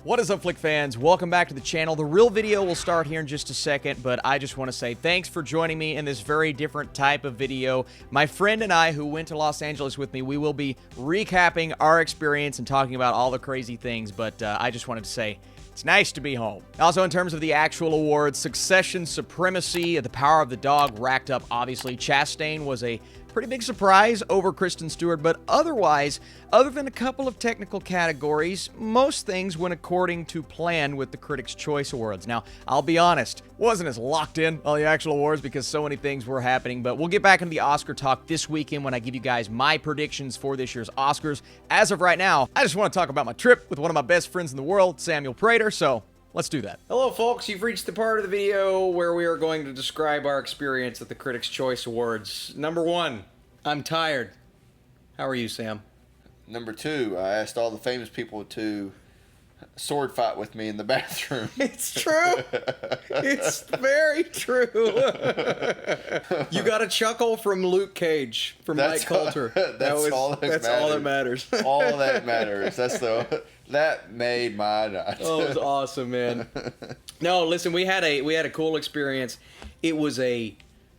What is up, Flick fans? Welcome back to the channel. The real video will start here in just a second, but I just want to say thanks for joining me in this very different type of video. My friend and I, who went to Los Angeles with me, we will be recapping our experience and talking about all the crazy things, but I just wanted to say it's nice to be home. Also, in terms of the actual awards, Succession, Supremacy, The Power of the Dog racked up, obviously. Chastain was a pretty big surprise over Kristen Stewart, but otherwise, other than a couple of technical categories, most things went according to plan with the Critics' Choice Awards. Now, I'll be honest, wasn't as locked in on the actual awards because so many things were happening, but we'll get back into the Oscar talk this weekend when I give you guys my predictions for this year's Oscars. As of right now, I just want to talk about my trip with one of my best friends in the world, Samuel Prater, so let's do that. Hello, folks. You've reached the part of the video where we are going to describe our experience at the Critics' Choice Awards. Number one, I'm tired. How are you, Sam? Number two, I asked all the famous people to sword fight with me in the bathroom. It's true. It's very true. You got a chuckle from Luke Cage, from Mike Coulter. That's all that matters. All that matters. That made my night. Oh, it was awesome, man. No, listen, we had a cool experience. It was a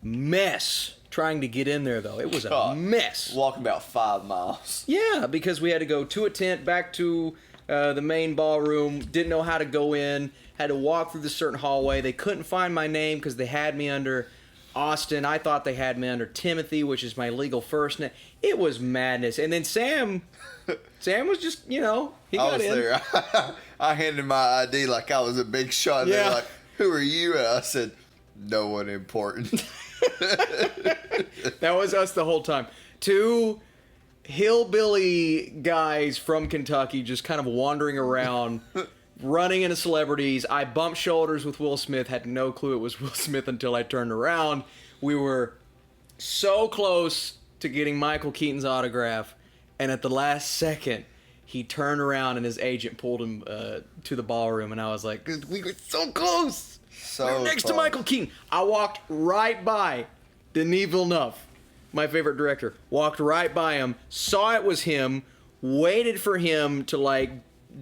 mess trying to get in there, though. It was a mess. Walking about 5 miles. Yeah, because we had to go to a tent, back to the main ballroom, didn't know how to go in, had to walk through this certain hallway. They couldn't find my name because they had me under Austin. I thought they had me under Timothy, which is my legal first name. It was madness. And then Sam was just, he got in. I was there. I handed my ID like I was a big shot. Yeah. They're like, who are you? And I said, no one important. That was us the whole time. Two hillbilly guys from Kentucky just kind of wandering around, running into celebrities. I bumped shoulders with Will Smith, had no clue it was Will Smith until I turned around. We were so close to getting Michael Keaton's autograph, and at the last second, he turned around and his agent pulled him to the ballroom, and I was like, we were so close. We were next to Michael Keaton. I walked right by Denis Villeneuve, my favorite director. Walked right by him, saw it was him, waited for him to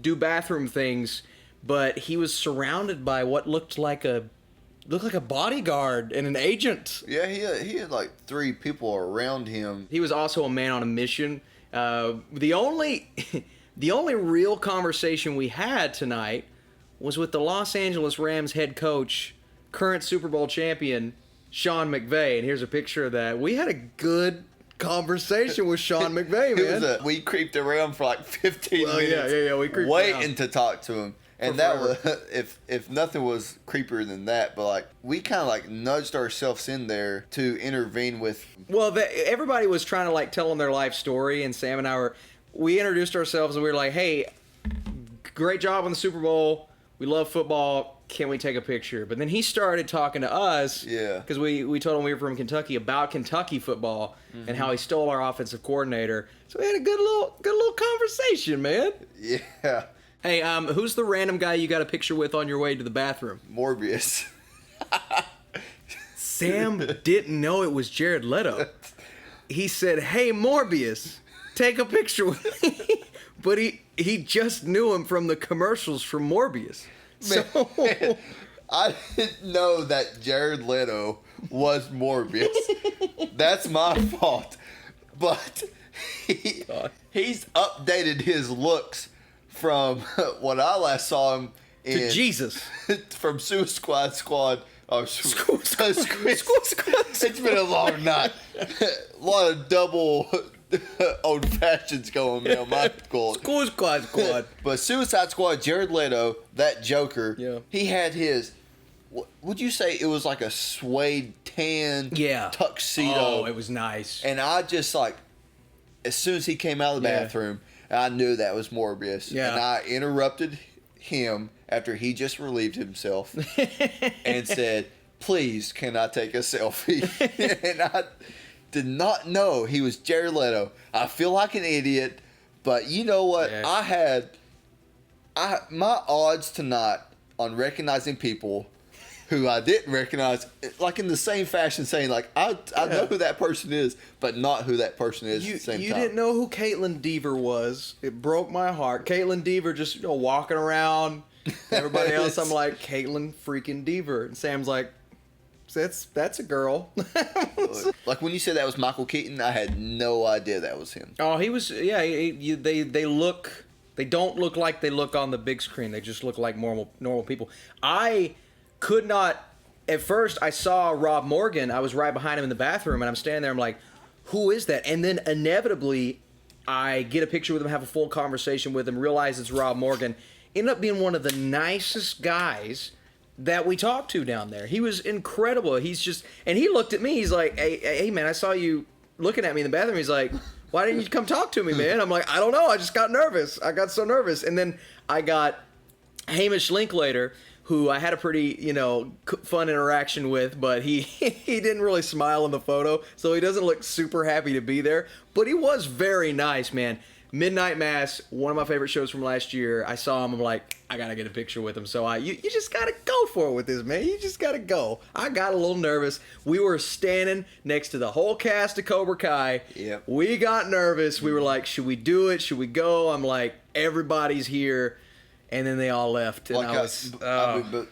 do bathroom things, but he was surrounded by what looked like a bodyguard and an agent. Yeah, he had like 3 people around him. He was also a man on a mission. The only real conversation we had tonight was with the Los Angeles Rams head coach, current Super Bowl champion, Sean McVay. And here's a picture of that. We had a good conversation with Sean McVay, man. We creeped around for like 15 minutes. Yeah, we creeped waiting to talk to him. And that was, if nothing was creepier than that, but we kind of nudged ourselves in there to intervene with. Well, everybody was trying to tell them their life story, and Sam and I we introduced ourselves and we were like, hey, great job on the Super Bowl. We love football. Can we take a picture? But then he started talking to us. Yeah. Because we told him we were from Kentucky about Kentucky football and how he stole our offensive coordinator. So we had a good little conversation, man. Yeah. Hey, who's the random guy you got a picture with on your way to the bathroom? Morbius. Sam didn't know it was Jared Leto. He said, hey, Morbius, take a picture with me. But he just knew him from the commercials from Morbius. Man, I didn't know that Jared Leto was Morbius. That's my fault. But he's updated his looks from when I last saw him to Jesus. From Suicide Squad. Oh, School Squad. It's been a long night. A lot of double old fashions going on my school. School Squad. But Suicide Squad, Jared Leto, that Joker, yeah. He had his, would you say it was like a suede tan tuxedo? Oh, it was nice. And I just as soon as he came out of the bathroom, I knew that was Morbius. Yeah. And I interrupted him after he just relieved himself and said, please, can I take a selfie? And I did not know he was Jared Leto. I feel like an idiot, but you know what? Yeah. My odds tonight on recognizing people who I didn't recognize, like in the same fashion, saying like I know who that person is, but not who that person is at the same time. You didn't know who Caitlin Deaver was. It broke my heart. Caitlin Deaver just walking around. Everybody else, I'm like, Caitlin freaking Deaver. And Sam's like, that's a girl. Like when you said that was Michael Keaton, I had no idea that was him. Oh, he was. Yeah, they look. They don't look like they look on the big screen. They just look like normal people. I could not. At first, I saw Rob Morgan. I was right behind him in the bathroom, and I'm standing there. I'm like, who is that? And then inevitably, I get a picture with him, have a full conversation with him, realize it's Rob Morgan. Ended up being one of the nicest guys that we talked to down there. He was incredible. He's just, and he looked at me. He's like, hey man, I saw you looking at me in the bathroom. He's like, why didn't you come talk to me, man? I'm like, I don't know. I just got nervous. I got so nervous. And then I got Hamish Linklater, who I had a pretty, fun interaction with, but he didn't really smile in the photo, so he doesn't look super happy to be there. But he was very nice, man. Midnight Mass, one of my favorite shows from last year. I saw him. I'm like, I gotta get a picture with him. So you just gotta go for it with this, man. You just gotta go. I got a little nervous. We were standing next to the whole cast of Cobra Kai. Yep. We got nervous. We were like, should we do it? Should we go? I'm like, everybody's here. And then they all left. And But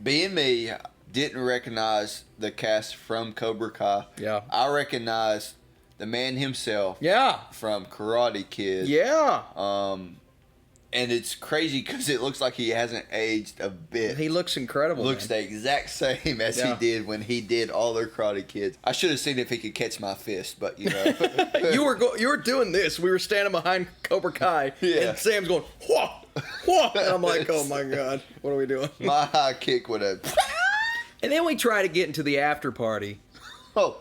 being me, didn't recognize the cast from Cobra Kai. Yeah. I recognized the man himself. Yeah. From Karate Kid. Yeah. And it's crazy because it looks like he hasn't aged a bit. He looks incredible. Looks man. the exact same as he did when he did all their Karate Kids. I should have seen if he could catch my fist, but you were doing this. We were standing behind Cobra Kai, and Sam's going, whoa, whoa, and I'm like, oh my god, what are we doing? My high kick would have. And then we try to get into the after party. Oh.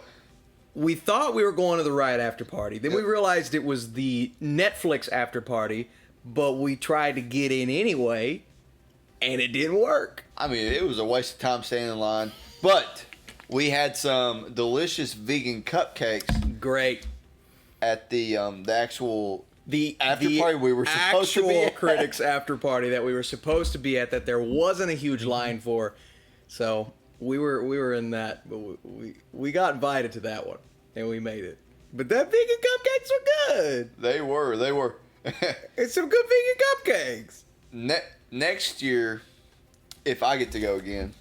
We thought we were going to the right after party. Then we realized it was the Netflix after party, but we tried to get in anyway, and it didn't work. I mean, it was a waste of time standing in line, but we had some delicious vegan cupcakes. Great. At the actual after party we were supposed to be at. critics after party that we were supposed to be at, that there wasn't a huge line for. So we were in that, but we got invited to that one, and we made it. But that vegan cupcakes were good. They were. It's some good vegan cupcakes. Next year, if I get to go again,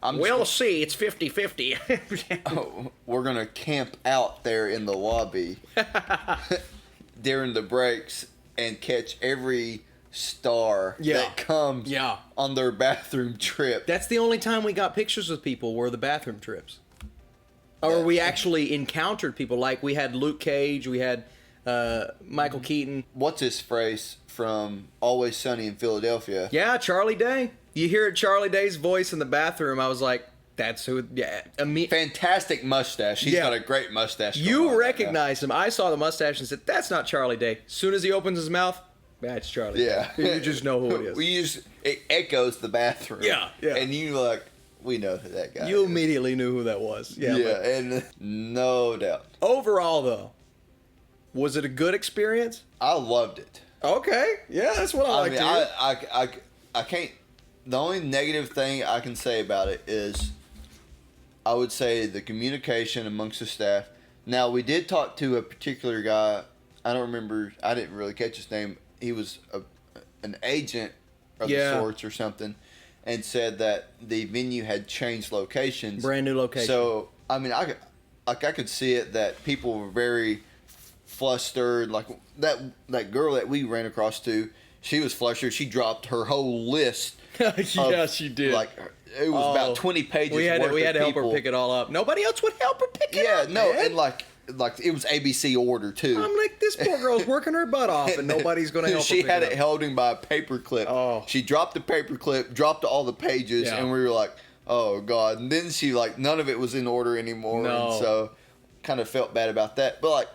we'll see. It's 50-50. We're going to camp out there in the lobby during the breaks and catch every star that comes on their bathroom trip. That's the only time we got pictures with people were the bathroom trips. Or we actually encountered people. Like we had Luke Cage, we had Michael Keaton. What's his phrase from Always Sunny in Philadelphia? Yeah, Charlie Day. You hear Charlie Day's voice in the bathroom. I was like, that's who. Yeah, fantastic mustache. He's got a great mustache. You recognize him. I saw the mustache and said, that's not Charlie Day. As soon as he opens his mouth, that's Charlie Day. You just know who it is. It echoes the bathroom. Yeah. And you like, we know who that guy You is. immediately knew who that was. Yeah, and no doubt. Overall, though, was it a good experience? I loved it. Okay. Yeah, that's what I like to hear. I can't. The only negative thing I can say about it is, I would say the communication amongst the staff. Now, we did talk to a particular guy. I don't remember. I didn't really catch his name. He was an agent of the sorts or something, and said that the venue had changed locations. Brand new location. So, I mean, I could see it that people were very flustered. Like that girl that we ran across to, she was flustered. She dropped her whole list. Yeah, she did. Like, it was about 20 pages we had to help people. her pick it all up. Nobody else would help her pick it up. Yeah, no, man. and like it was ABC order too. I'm like, this poor girl's working her butt off, and nobody's going to help her She pick had it it holding by a paper clip. Oh. She dropped the paper clip, dropped all the pages, and we were like, oh God. And then she none of it was in order anymore. No. And so kind of felt bad about that. But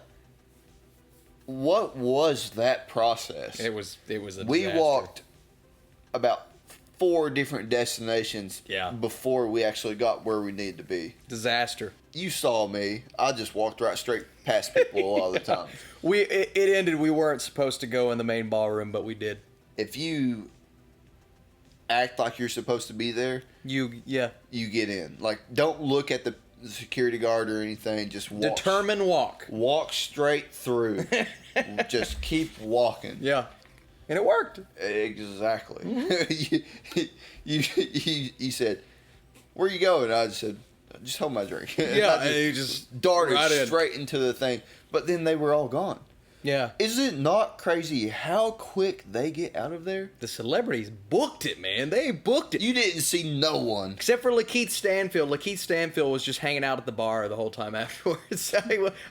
what was that process? It was a disaster. We walked about 4 different destinations before we actually got where we needed to be. Disaster. You saw me. I just walked right straight past people a lot of the time. It ended. We weren't supposed to go in the main ballroom, but we did. If you act like you're supposed to be there, You get in. Like, don't look at the security guard or anything. Just walk. Determine walk. Walk straight through. Just keep walking. Yeah. And it worked. Exactly. You said, "Where you going?" I just said, "Just hold my drink." Yeah, and you just darted right straight into the thing. But then they were all gone. Yeah. Is it not crazy how quick they get out of there? The celebrities booked it, man. They booked it. You didn't see no one. Except for Lakeith Stanfield. Lakeith Stanfield was just hanging out at the bar the whole time afterwards.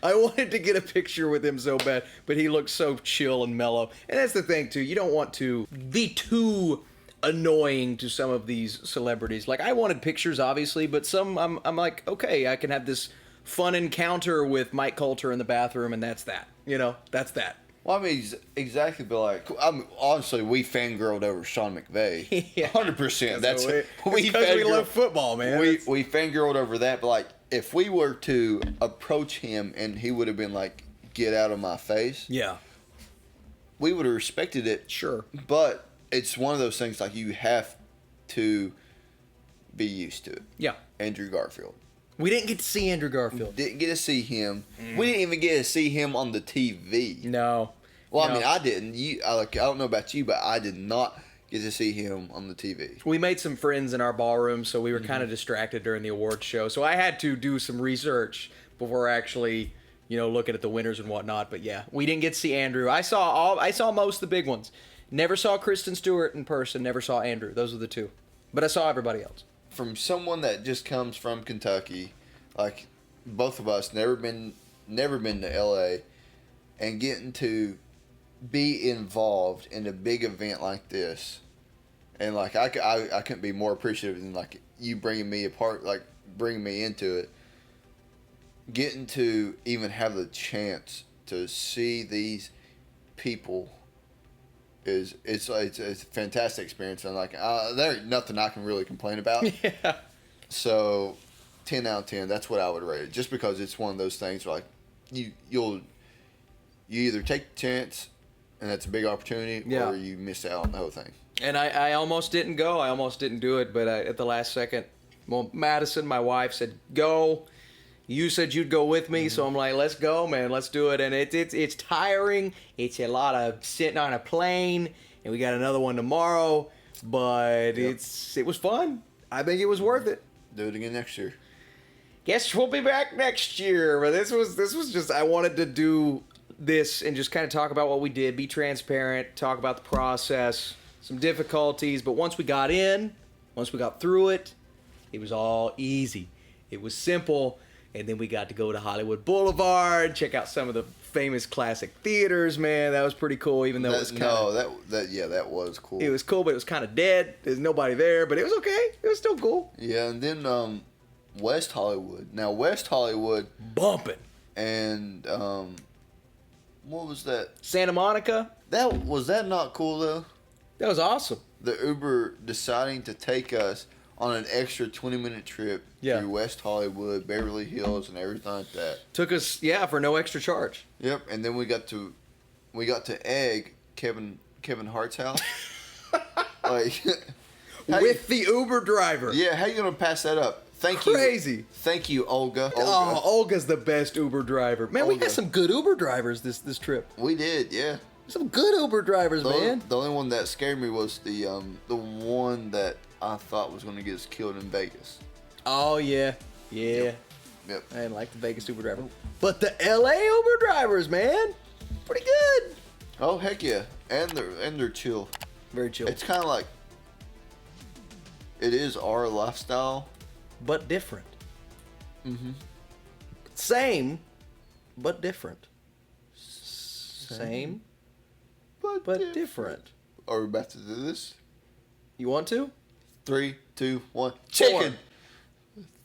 I wanted to get a picture with him so bad, but he looked so chill and mellow. And that's the thing, too. You don't want to be too annoying to some of these celebrities. Like, I wanted pictures, obviously, but some, I'm like, okay, I can have this fun encounter with Mike Coulter in the bathroom, and that's that. You know, that's that. Well, I mean, exactly, but like, honestly, we fangirled over Sean McVay. Yeah. 100%. That's we love football, man. We fangirled over that, but like, if we were to approach him and he would have been like, "Get out of my face," yeah, we would have respected it. Sure. But it's one of those things like you have to be used to it. Yeah. Andrew Garfield. We didn't get to see Andrew Garfield. Didn't get to see him. We didn't even get to see him on the TV. No. Well, No. I mean, I didn't. I don't know about you, but I did not get to see him on the TV. We made some friends in our ballroom, so we were kind of distracted during the awards show. So I had to do some research before actually, looking at the winners and whatnot. But yeah, we didn't get to see Andrew. I saw most of the big ones. Never saw Kristen Stewart in person. Never saw Andrew. Those are the two. But I saw everybody else. From someone that just comes from Kentucky, like both of us, never been to LA, and getting to be involved in a big event like this, and like I couldn't be more appreciative than like you bringing me bringing me into it. Getting to even have the chance to see these people it's a fantastic experience, and like there's nothing I can really complain about. Yeah. So 10 out of 10, that's what I would rate it, just because it's one of those things where, like, you either take the chance and that's a big opportunity, yeah, or you miss out on the whole thing. And I almost didn't go. I almost didn't do it, but at the last second, Madison, my wife, said go. You said you'd go with me, so I'm like, let's go, man, let's do it. And it's tiring. It's a lot of sitting on a plane, and we got another one tomorrow. But it was fun. I think it was worth it. Do it again next year. Guess we'll be back next year. But this was just, I wanted to do this and just kind of talk about what we did, be transparent, talk about the process, some difficulties. But once we got through it, it was all easy. It was simple. And then we got to go to Hollywood Boulevard, check out some of the famous classic theaters, man. That was pretty cool, even though it was kind of... that was cool. It was cool, but it was kind of dead. There's nobody there, but it was okay. It was still cool. Yeah, and then West Hollywood. Now, West Hollywood... Bumping. And, what was that? Santa Monica. Was that not cool, though? That was awesome. The Uber deciding to take us on an extra 20-minute trip through West Hollywood, Beverly Hills, and everything like that. Took us, for no extra charge. Yep, and then we got to egg Kevin Hart's house. With the Uber driver. Yeah, how you gonna pass that up? Crazy. Thank you, Olga. Oh, Olga's the best Uber driver. Man, we had some good Uber drivers this trip. We did, yeah. Some good Uber drivers, man. The only one that scared me was the one that I thought was going to get us killed in Vegas. Oh, yeah. Yep. I didn't like the Vegas Uber driver. But the LA Uber drivers, man, pretty good. Oh, heck yeah. And they're chill. Very chill. It's kind of like, it is our lifestyle. But different. Mm-hmm. Same, but different. Same, but different. Are we about to do this? You want to? 3, 2, 1. Chicken.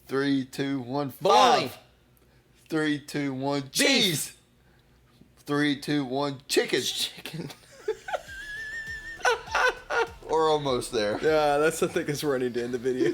3, 2, 1. Bologna. 3, 2, 1. Cheese. 3, 2, 1. Chicken. We're almost there. Yeah, I think that's where I need to end the video.